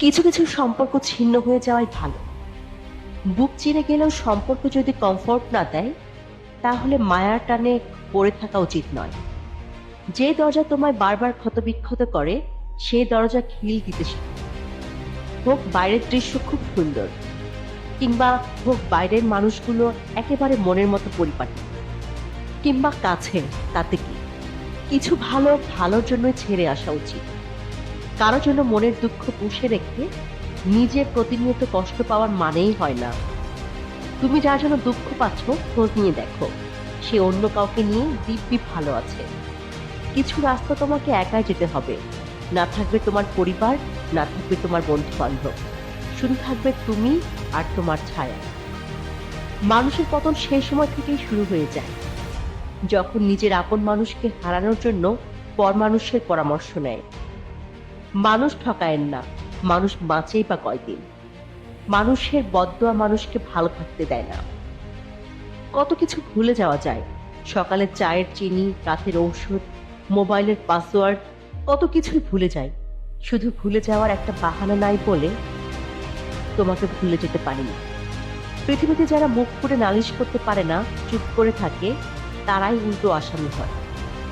কিছু কিছু সম্পর্ক ছিন্ন হয়ে যাওয়াই ভালো। বুক চিরে গেলেও সম্পর্ক যদি কমফোর্ট না দেয়, তাহলে মায়ার টানে পড়ে থাকা উচিত নয়। যে দরজা তোমায় বারবার ক্ষতবিক্ষত করে, সেই দরজা খিল দিতে শেখো। হোক বাইরের দৃশ্য খুব সুন্দর, কিংবা হোক বাইরের মানুষগুলো একেবারে মনের মতো পরিপাটি, কিংবা কাছে, তাতে কি? কিছু ভালো ভালোর জন্যই ছেড়ে আসা উচিত। কারো জন্য মনের দুঃখ পুষে রেখে নিজে প্রতিনিয়ত কষ্ট পাওয়ার মানেই হয় না। তুমি যার জন্য দুঃখ পাচ্ছ, খোঁজ নিয়ে দেখো সে অন্য কাউকে নিয়ে দিব্যি ভালো আছে। কিছু রাস্তা তোমাকে একাই যেতে হবে। না থাকবে তোমার পরিবার, না থাকবে তোমার বন্ধু বান্ধব, শুধু থাকবে তুমি আর তোমার ছায়া। মানুষের পতন সেই সময় থেকেই শুরু হয়ে যায়, যখন নিজের আপন মানুষকে হারানোর জন্য পর মানুষের পরামর্শ নেয়। মানুষ ঠকায়েন না, মানুষ বাঁচেই বা কয়দিন। মানুষের বদদোয়া মানুষকে ভালো থাকতে দেয় না। কত কিছু ভুলে যাওয়া যায়, সকালের চায়ের চিনি, রাতের ঔষধ, মোবাইলের পাসওয়ার্ড, কত কিছুই ভুলে যাই। শুধু ভুলে যাওয়ার একটা বাহানা নাই বলে তোমাকে ভুলে যেতে পারিনি। পৃথিবীতে যারা মুখ করে নালিশ করতে পারে না, চুপ করে থাকে, তারাই উল্টো আসামি হয়।